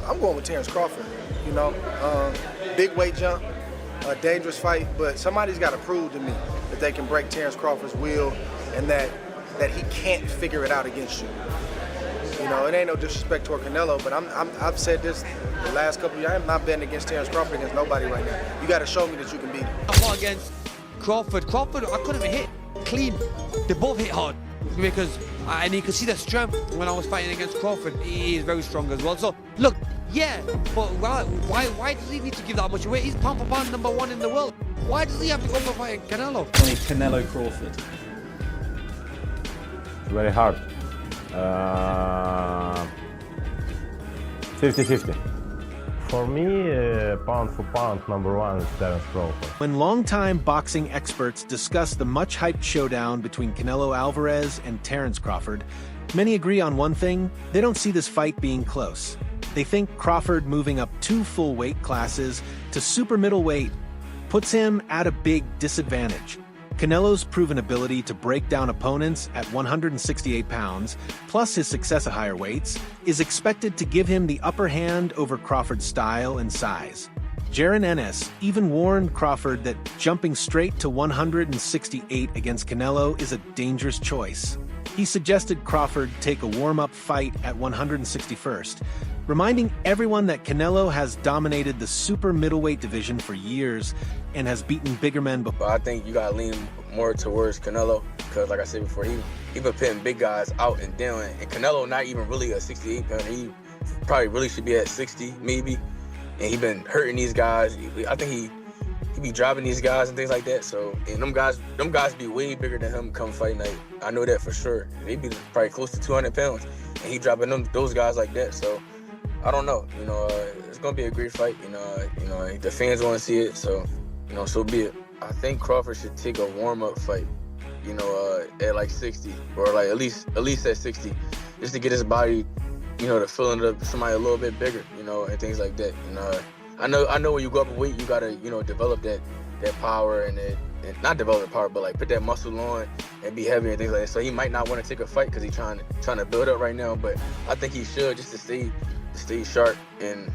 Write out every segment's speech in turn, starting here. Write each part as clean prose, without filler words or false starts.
I'm going with Terence Crawford. You know, big weight jump, a dangerous fight, but somebody's got to prove to me that they can break Terence Crawford's will and that he can't figure it out against you. You know, it ain't no disrespect toward Canelo, but I've said this the last couple of years. I'm not betting against Terence Crawford against nobody right now. You got to show me that you can beat him. I fought against Crawford. I couldn't even hit clean. They both hit hard because, and you could see the strength when I was fighting against Crawford. He is very strong as well. So look, yeah, but why does he need to give that much away? He's pound for pound #1 in the world. Why does he have to go for fighting Canelo? Canelo Crawford. It's very hard. 50-50. For me, pound for pound, #1 is Terence Crawford. When longtime boxing experts discuss the much-hyped showdown between Canelo Alvarez and Terence Crawford, many agree on one thing: they don't see this fight being close. They think Crawford moving up 2 full weight classes to super middleweight puts him at a big disadvantage. Canelo's proven ability to break down opponents at 168 pounds, plus his success at higher weights, is expected to give him the upper hand over Crawford's style and size. Jaron Ennis even warned Crawford that jumping straight to 168 against Canelo is a dangerous choice. He suggested Crawford take a warm-up fight at 161st, reminding everyone that Canelo has dominated the super middleweight division for years and has beaten bigger men before. I think you gotta lean more towards Canelo because, like I said before, he been putting big guys out and down. And Canelo not even really a 68 pounder. He probably really should be at 60 maybe. And he been hurting these guys. I think he be dropping these guys and things like that. So, and them guys be way bigger than him come fight night. I know that for sure. They be probably close to 200 pounds, and he dropping those guys like that. So, I don't know. You know, it's gonna be a great fight. You know, the fans want to see it. So, you know, so be it. I think Crawford should take a warm-up fight. You know, at like 60 or like at least at 60, just to get his body, you know, to fill it up somebody a little bit bigger. You know, and things like that. You know. I know when you go up in weight, you gotta, you know, develop that power and not develop the power, but like put that muscle on and be heavy and things like that. So he might not want to take a fight because he's trying to build up right now. But I think he should just to stay sharp and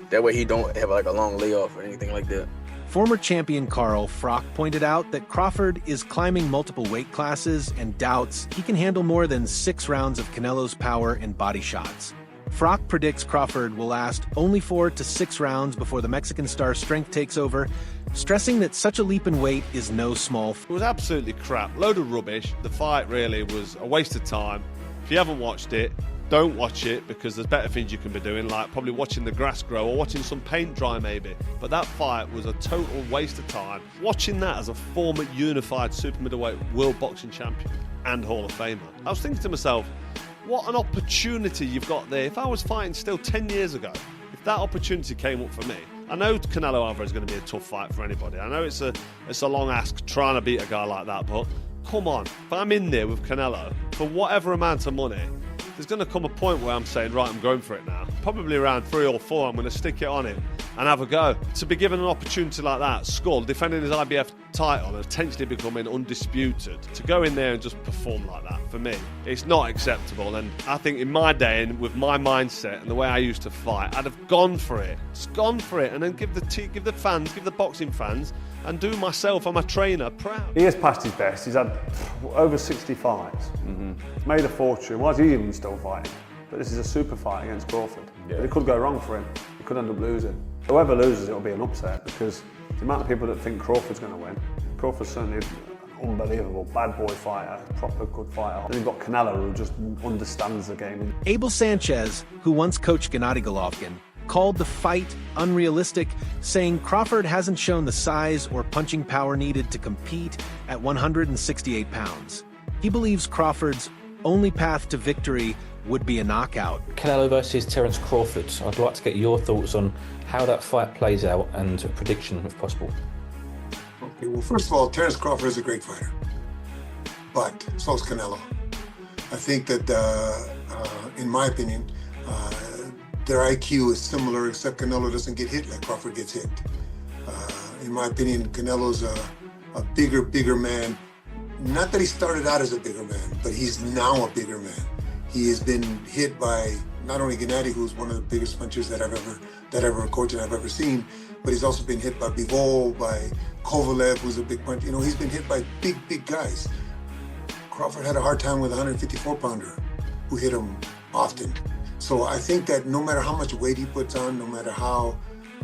that way he don't have like a long layoff or anything like that. Former champion Carl Froch pointed out that Crawford is climbing multiple weight classes and doubts he can handle more than 6 rounds of Canelo's power and body shots. Froch predicts Crawford will last only 4 to 6 rounds before the Mexican star's strength takes over, stressing that such a leap in weight is no small feat. It was absolutely crap, load of rubbish. The fight really was a waste of time. If you haven't watched it, don't watch it because there's better things you can be doing, like probably watching the grass grow or watching some paint dry maybe. But that fight was a total waste of time. Watching that as a former unified super middleweight world boxing champion and Hall of Famer, I was thinking to myself, what an opportunity you've got there. If I was fighting still 10 years ago, if that opportunity came up for me, I know Canelo Alvarez is going to be a tough fight for anybody. I know it's a long ask trying to beat a guy like that, but come on, if I'm in there with Canelo for whatever amount of money, there's going to come a point where I'm saying, right, I'm going for it now. Probably around 3 or 4, I'm going to stick it on him and have a go. To be given an opportunity like that, Skull, defending his IBF title and potentially becoming undisputed, to go in there and just perform like that, for me, it's not acceptable. And I think in my day and with my mindset and the way I used to fight, I'd have gone for it. Just gone for it and then give the fans, give the boxing fans, and do myself and my trainer proud. He has passed his best. He's had over 60 fights. He's made a fortune. Why is he even still fighting? But this is a super fight against Crawford. Yeah. But it could go wrong for him. He could end up losing. Whoever loses, it'll be an upset because the amount of people that think Crawford's going to win. Crawford's certainly an unbelievable bad boy fighter, proper good fighter. Then you've got Canelo who just understands the game. Abel Sanchez, who once coached Gennady Golovkin, called the fight unrealistic, saying Crawford hasn't shown the size or punching power needed to compete at 168 pounds. He believes Crawford's only path to victory would be a knockout. Canelo versus Terence Crawford. I'd like to get your thoughts on how that fight plays out and a prediction if possible. Okay, well, first of all, Terence Crawford is a great fighter, but so is Canelo. I think that, in my opinion, their IQ is similar, except Canelo doesn't get hit like Crawford gets hit. In my opinion, Canelo's a bigger man. Not that he started out as a bigger man, but he's now a bigger man. He has been hit by not only Gennady, who's one of the biggest punchers that ever coached and I've ever seen, but he's also been hit by Bivol, by Kovalev, who's a big puncher. You know, he's been hit by big guys. Crawford had a hard time with a 154-pounder who hit him often. So I think that no matter how much weight he puts on, no matter how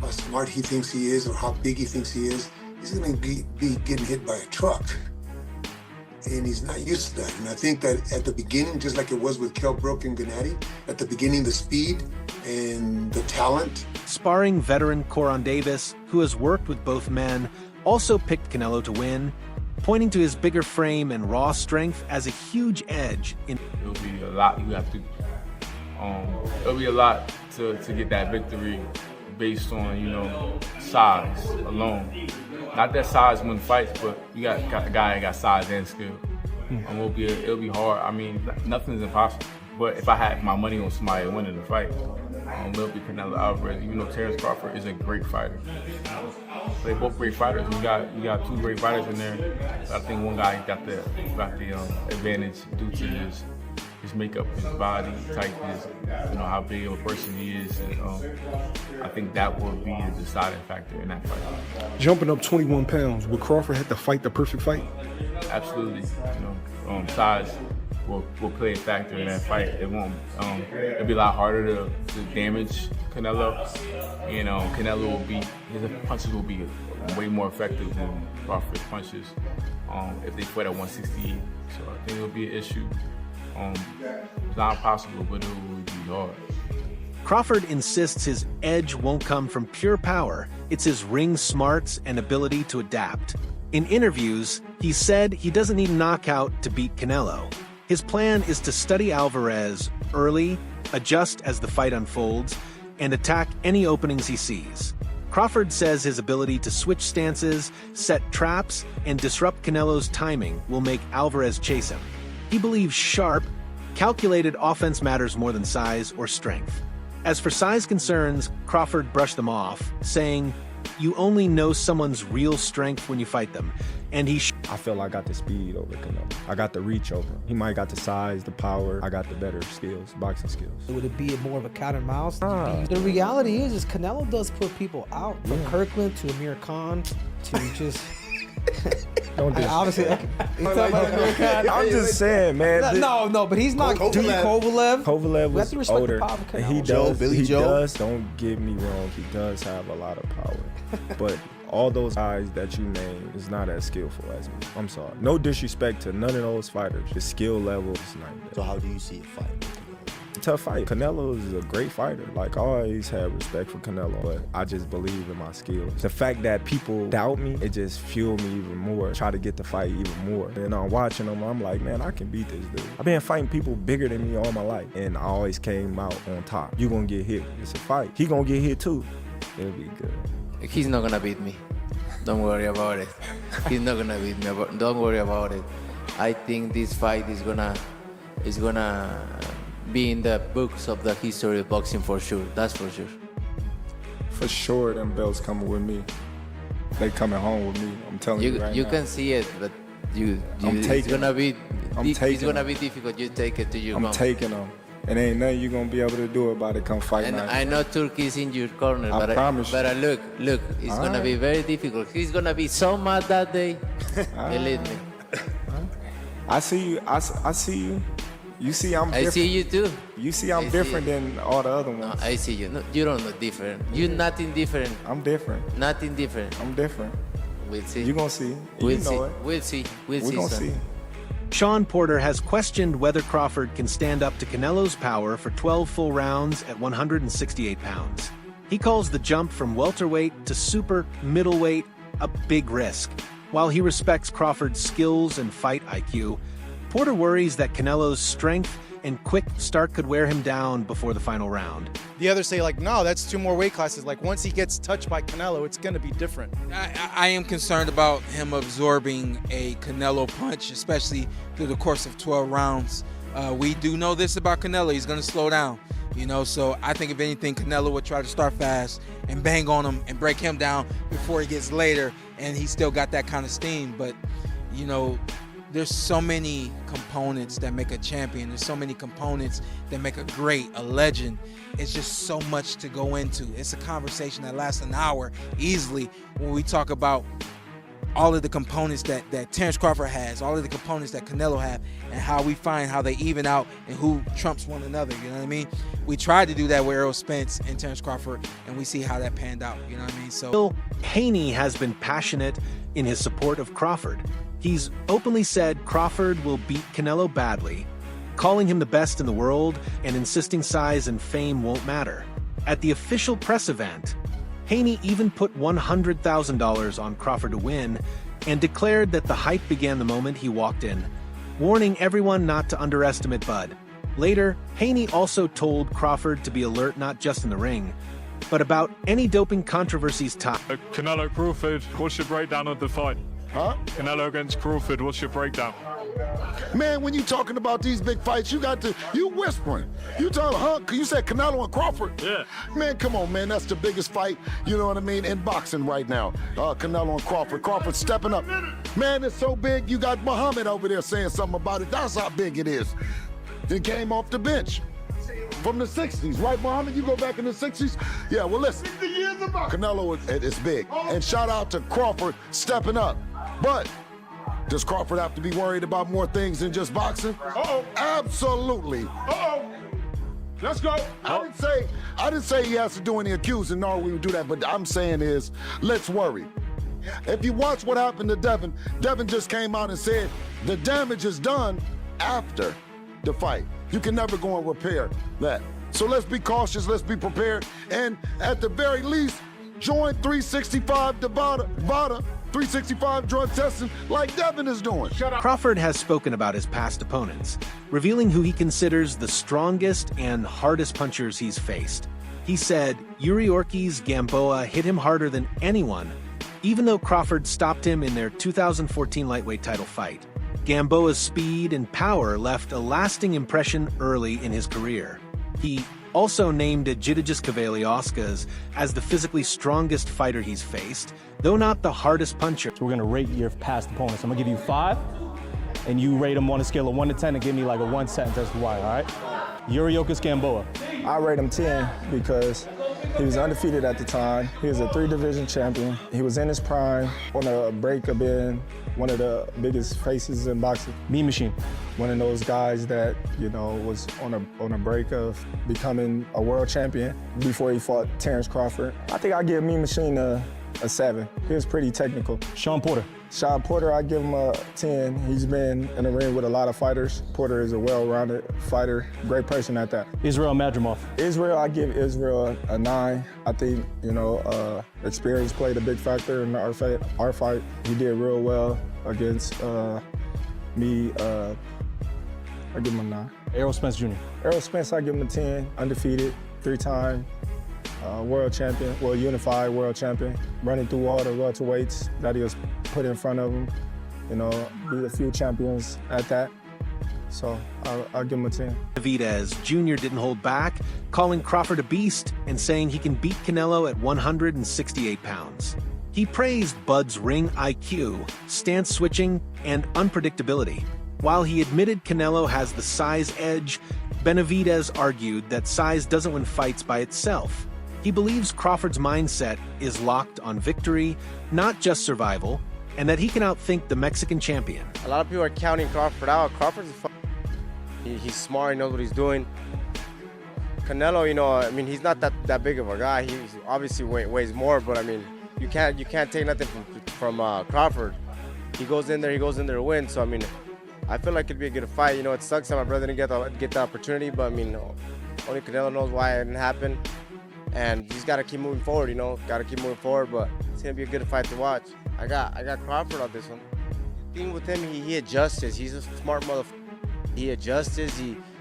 smart he thinks he is or how big he thinks he is, he's going to be getting hit by a truck. And he's not used to that. And I think that at the beginning, just like it was with Kell Brook and Gennady, at the beginning, the speed and the talent. Sparring veteran Coron Davis, who has worked with both men, also picked Canelo to win, pointing to his bigger frame and raw strength as a huge edge. It'll be a lot you have to, it'll be a lot to get that victory based on, you know, size alone. Not that size wins fights, but you got a guy that got size and skill. It'll be hard. I mean, nothing's impossible. But if I had my money on somebody winning the fight, it'll be Canelo Alvarez. Even though Terence Crawford is a great fighter, they're both great fighters. You got two great fighters in there. So I think one guy got the advantage due to his makeup, his body type, you know, how big of a person he is. And, I think that will be the deciding factor in that fight. Jumping up 21 pounds, would Crawford have to fight the perfect fight? Absolutely. You know, size will play a factor in that fight. It won't. It'll be a lot harder to damage Canelo. You know, his punches will be way more effective than Crawford's punches if they fight at 168. So I think it'll be an issue. It's not impossible, but it will be hard. Crawford insists his edge won't come from pure power. It's his ring smarts and ability to adapt. In interviews, he said he doesn't need a knockout to beat Canelo. His plan is to study Alvarez early, adjust as the fight unfolds, and attack any openings he sees. Crawford says his ability to switch stances, set traps, and disrupt Canelo's timing will make Alvarez chase him. He believes sharp, calculated offense matters more than size or strength. As for size concerns, Crawford brushed them off, saying, "You only know someone's real strength when you fight them," and I feel I got the speed over Canelo. I got the reach over him. He might got the size, the power. I got the better skills, boxing skills. Would it be more of a cat and mouse? The reality is Canelo does put people out. From Kirkland to Amir Khan to just... Don't do obviously, I'm just saying, man. No, but he's not. Kovalev was older. He does. Billy Joe. Don't get me wrong. He does have a lot of power, but all those guys that you name is not as skillful as me. I'm sorry. No disrespect to none of those fighters. The skill level is not there. So how do you see it fight? Tough fight. Canelo is a great fighter. Like, I always had respect for Canelo, but I just believe in my skills. The fact that people doubt me, it just fueled me even more. Try to get the fight even more. And I'm watching them, I'm like, man, I can beat this dude. I've been fighting people bigger than me all my life, and I always came out on top. You gonna get hit. It's a fight. He gonna get hit too. It'll be good. He's not gonna beat me. Don't worry about it. He's not gonna beat me. Don't worry about it. I think this fight is gonna be in the books of the history of boxing for sure. That's for sure. For sure, them belts coming with me. They coming home with me. I'm telling you right now. You can see it, but it's gonna be difficult. You take it to your home. I'm taking them. And ain't nothing you gonna be able to do about it come fight night. I know Turkey is in your corner, I promise you. But look, it's gonna be very difficult. He's gonna be so mad that day. Believe me. I see you. I see you. You see I'm different. I see you too. You see I'm different than all the other ones. No, I see you. No, you don't look different. You're nothing different. I'm different. Nothing different. I'm different. We'll see. You're gonna see. We'll you know see. it. We'll see. We're gonna see. Sean Porter has questioned whether Crawford can stand up to Canelo's power for 12 full rounds at 168 pounds. He calls the jump from welterweight to super middleweight a big risk. While he respects Crawford's skills and fight IQ, Porter worries that Canelo's strength and quick start could wear him down before the final round. The others say, like, no, that's 2 more weight classes. Like, once he gets touched by Canelo, it's going to be different. I am concerned about him absorbing a Canelo punch, especially through the course of 12 rounds. We do know this about Canelo. He's going to slow down, you know, so I think if anything, Canelo would try to start fast and bang on him and break him down before he gets later, and he's still got that kind of steam. But, you know, there's so many components that make a champion. There's so many components that make a great, a legend. It's just so much to go into. It's a conversation that lasts an hour easily when we talk about all of the components that Terence Crawford has, all of the components that Canelo have, and how we find how they even out and who trumps one another, you know what I mean? We tried to do that with Errol Spence and Terence Crawford, and we see how that panned out, you know what I mean? So Bill Haney has been passionate in his support of Crawford. He's openly said Crawford will beat Canelo badly, calling him the best in the world and insisting size and fame won't matter. At the official press event, Haney even put $100,000 on Crawford to win and declared that the hype began the moment he walked in, warning everyone not to underestimate Bud. Later, Haney also told Crawford to be alert not just in the ring, but about any doping controversies Canelo Crawford, what's your breakdown of the fight? Huh? Canelo against Crawford, what's your breakdown? Man, when you talking about these big fights, you whispering. You talking, huh? You said Canelo and Crawford? Yeah. Man, come on, man. That's the biggest fight, you know what I mean, in boxing right now. Canelo and Crawford. Crawford stepping up. Man, it's so big, you got Muhammad over there saying something about it. That's how big it is. It came off the bench from the 60s, right, Muhammad? You go back in the 60s? Yeah, well, listen. 60 years ago. Canelo is big. And shout out to Crawford stepping up. But does Crawford have to be worried about more things than just boxing? Uh-oh. Absolutely. Uh-oh. Let's go. I didn't say he has to do any accusing, nor we would do that, but I'm saying is, let's worry. If you watch what happened to Devin, Devin just came out and said the damage is done after the fight. You can never go and repair that. So let's be cautious, let's be prepared, and at the very least, join 365 Nevada, 365 drug testing like Devin is doing. Crawford has spoken about his past opponents, revealing who he considers the strongest and hardest punchers he's faced. He said Yuri Ortiz Gamboa hit him harder than anyone, even though Crawford stopped him in their 2014 lightweight title fight. Gamboa's speed and power left a lasting impression early in his career. He also named Egidijus Cavaliauskas as the physically strongest fighter he's faced, though not the hardest puncher. So we're gonna rate your past opponents. I'm gonna give you 5, and you rate them on a scale of 1 to 10 and give me like a 1 sentence as to why, all right? Yuri Gamboa. I rate him 10 because he was undefeated at the time. He was a 3-division champion. He was in his prime, on a break of being one of the biggest faces in boxing. Mean Machine. One of those guys that, you know, was on a break of becoming a world champion before he fought Terence Crawford. I think I give Mean Machine a 7. He was pretty technical. Sean Porter. Sean Porter, I give him a 10. He's been in the ring with a lot of fighters. Porter is a well-rounded fighter, great person at that. Israel Madrimov. Israel, I give Israel a 9. I think, you know, experience played a big factor in our fight. He did real well against me. I give him a 9. Errol Spence Jr. Errol Spence, I give him a 10. Undefeated, 3-time. World champion, unified world champion, running through all the welterweights that he was put in front of him. You know, beat a few champions at that. So I'll give him a 10. Benavidez Jr. didn't hold back, calling Crawford a beast and saying he can beat Canelo at 168 pounds. He praised Bud's ring IQ, stance switching, and unpredictability. While he admitted Canelo has the size edge, Benavidez argued that size doesn't win fights by itself. He believes Crawford's mindset is locked on victory, not just survival, and that he can outthink the Mexican champion. A lot of people are counting Crawford out. Crawford's he's smart, he knows what he's doing. Canelo, you know, I mean, he's not that big of a guy. He obviously weighs more, but I mean, you can't take nothing from Crawford. He goes in there to win. So I mean, I feel like it'd be a good fight. You know, it sucks that my brother didn't get the opportunity, but I mean, only Canelo knows why it didn't happen. And he's got to keep moving forward, you know, but it's going to be a good fight to watch. I got Crawford on this one. The thing with him, he adjusts. He's a smart motherfucker. He adjusts.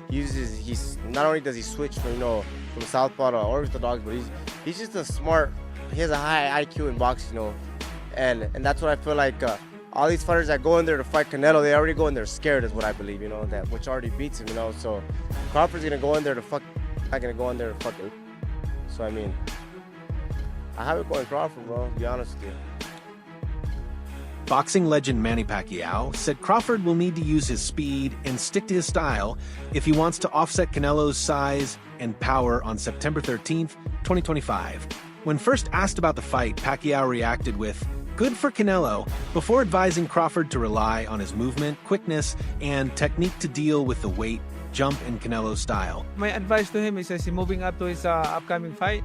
He's not only does he switch from southpaw to orthodox, but he's just he has a high IQ in boxing, you know. And that's what I feel like all these fighters that go in there to fight Canelo, they already go in there scared is what I believe, you know, which already beats him, you know. So Crawford's going to go in there to not going to go in there to fuck him. So, I mean, I have it going Crawford, bro, to be honest with you. Boxing legend Manny Pacquiao said Crawford will need to use his speed and stick to his style if he wants to offset Canelo's size and power on September 13th, 2025. When first asked about the fight, Pacquiao reacted with, "Good for Canelo," before advising Crawford to rely on his movement, quickness, and technique to deal with the weight, jump, and Canelo style. My advice to him is as he's moving up to his upcoming fight,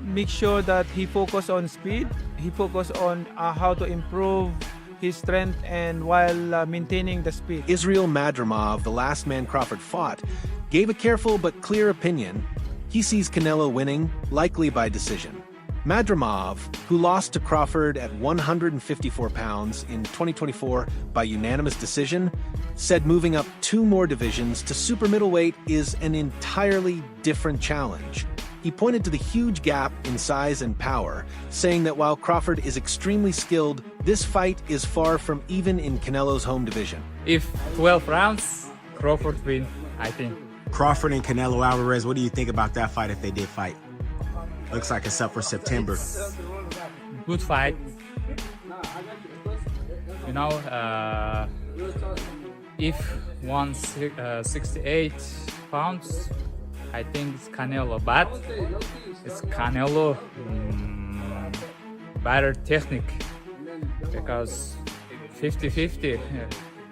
make sure that he focus on speed, he focus on how to improve his strength and while maintaining the speed. Israel Madrimov, the last man Crawford fought, gave a careful but clear opinion. He sees Canelo winning, likely by decision. Madrimov, who lost to Crawford at 154 pounds in 2024 by unanimous decision, said moving up 2 more divisions to super middleweight is an entirely different challenge. He pointed to the huge gap in size and power, saying that while Crawford is extremely skilled, this fight is far from even in Canelo's home division. If 12 rounds, Crawford win, I think. Crawford and Canelo Alvarez, what do you think about that fight if they did fight? Looks like it's up for September. Good fight. You know, if 168 pounds, I think it's Canelo, but it's Canelo better technique because 50-50.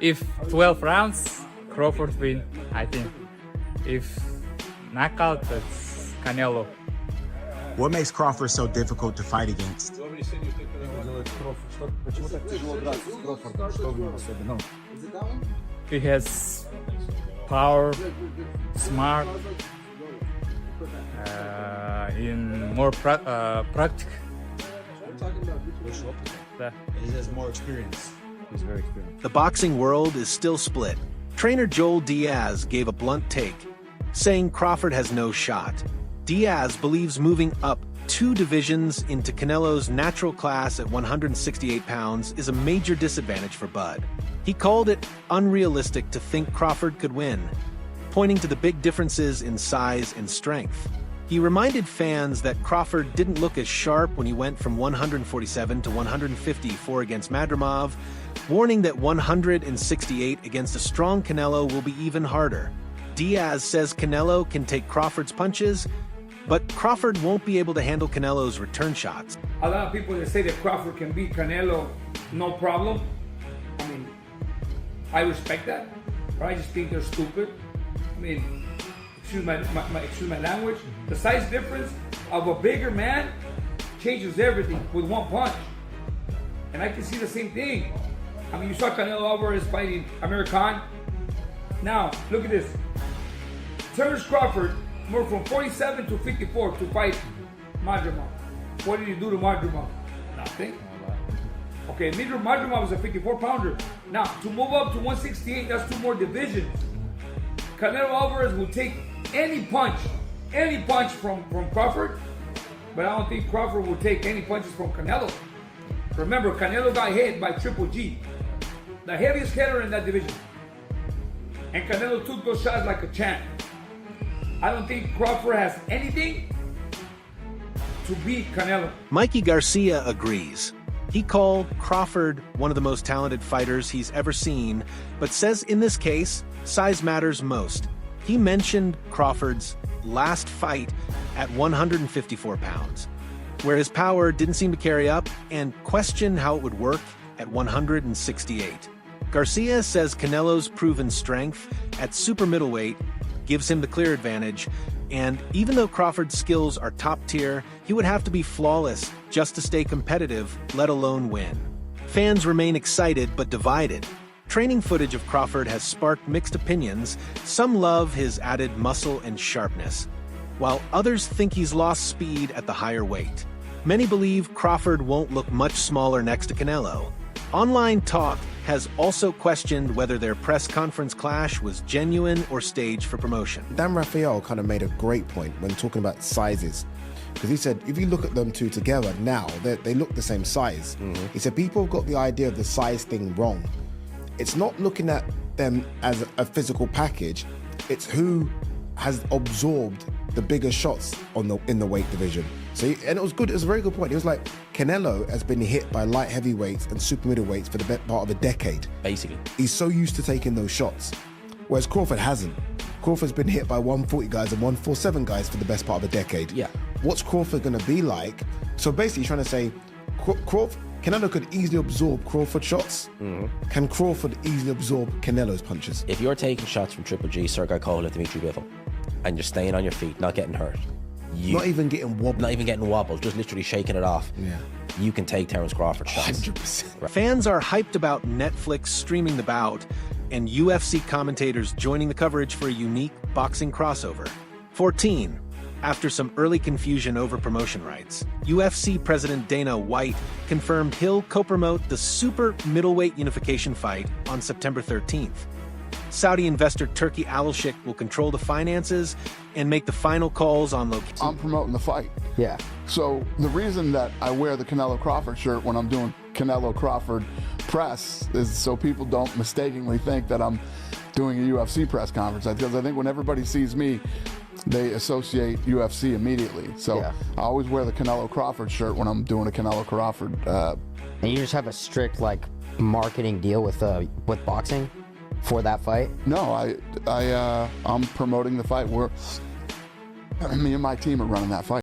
If 12 rounds, Crawford win, I think. If knockout, it's Canelo. What makes Crawford so difficult to fight against? He has power, smart, in more practical. He has more experience. He's very experienced. The boxing world is still split. Trainer Joel Diaz gave a blunt take, saying Crawford has no shot. Diaz believes moving up 2 divisions into Canelo's natural class at 168 pounds is a major disadvantage for Bud. He called it unrealistic to think Crawford could win, pointing to the big differences in size and strength. He reminded fans that Crawford didn't look as sharp when he went from 147 to 154 against Madrimov, warning that 168 against a strong Canelo will be even harder. Diaz says Canelo can take Crawford's punches, but Crawford won't be able to handle Canelo's return shots. A lot of people that say that Crawford can beat Canelo, no problem. I mean, I respect that, but I just think they're stupid. I mean, excuse my language. The size difference of a bigger man changes everything with one punch. And I can see the same thing. I mean, you saw Canelo Alvarez fighting Amir Khan. Now, look at this. Terence Crawford moved from 47 to 54 to fight Madrimov. What did he do to Madrimov? Nothing. Okay, Madrimov was a 54-pounder. Now, to move up to 168, that's 2 more divisions. Canelo Alvarez will take any punch from Crawford, but I don't think Crawford will take any punches from Canelo. Remember, Canelo got hit by Triple G, the heaviest hitter in that division. And Canelo took those shots like a champ. I don't think Crawford has anything to beat Canelo. Mikey Garcia agrees. He called Crawford one of the most talented fighters he's ever seen, but says in this case, size matters most. He mentioned Crawford's last fight at 154 pounds, where his power didn't seem to carry up, and questioned how it would work at 168. Garcia says Canelo's proven strength at super middleweight gives him the clear advantage, and even though Crawford's skills are top tier, he would have to be flawless just to stay competitive, let alone win. Fans remain excited but divided. Training footage of Crawford has sparked mixed opinions. Some love his added muscle and sharpness, while others think he's lost speed at the higher weight. Many believe Crawford won't look much smaller next to Canelo. Online talk has also questioned whether their press conference clash was genuine or staged for promotion. Dan Rafael kind of made a great point when talking about sizes, because he said if you look at them 2 together now, they look the same size. He said people have got the idea of the size thing wrong. It's not looking at them as a physical package, it's who has absorbed the bigger shots in the weight division. So and it was good. It was a very good point. It was like Canelo has been hit by light heavyweights and super middleweights for the best part of a decade. Basically, he's so used to taking those shots, whereas Crawford hasn't. Crawford's been hit by 140 guys and 147 guys for the best part of a decade. Yeah. What's Crawford going to be like? So basically, trying to say, Canelo could easily absorb Crawford shots. Mm-hmm. Can Crawford easily absorb Canelo's punches? If you're taking shots from Triple G, Sergey Kovalev, Dimitri Bivol, and you're staying on your feet, not getting hurt, not even getting wobbled, just literally shaking it off. Yeah. You can take Terence Crawford shots. 100%. Fans are hyped about Netflix streaming the bout and UFC commentators joining the coverage for a unique boxing crossover. 14. After some early confusion over promotion rights, UFC President Dana White confirmed he'll co-promote the super middleweight unification fight on September 13th. Saudi investor Turki Al-Sheikh will control the finances and make the final calls on location. I'm promoting the fight. Yeah. So the reason that I wear the Canelo Crawford shirt when I'm doing Canelo Crawford press is so people don't mistakenly think that I'm doing a UFC press conference. Because I think when everybody sees me, they associate UFC immediately. So I always wear the Canelo Crawford shirt when I'm doing a Canelo Crawford. And you just have a strict like marketing deal with boxing for that fight? No, I'm promoting the fight. Me and my team are running that fight.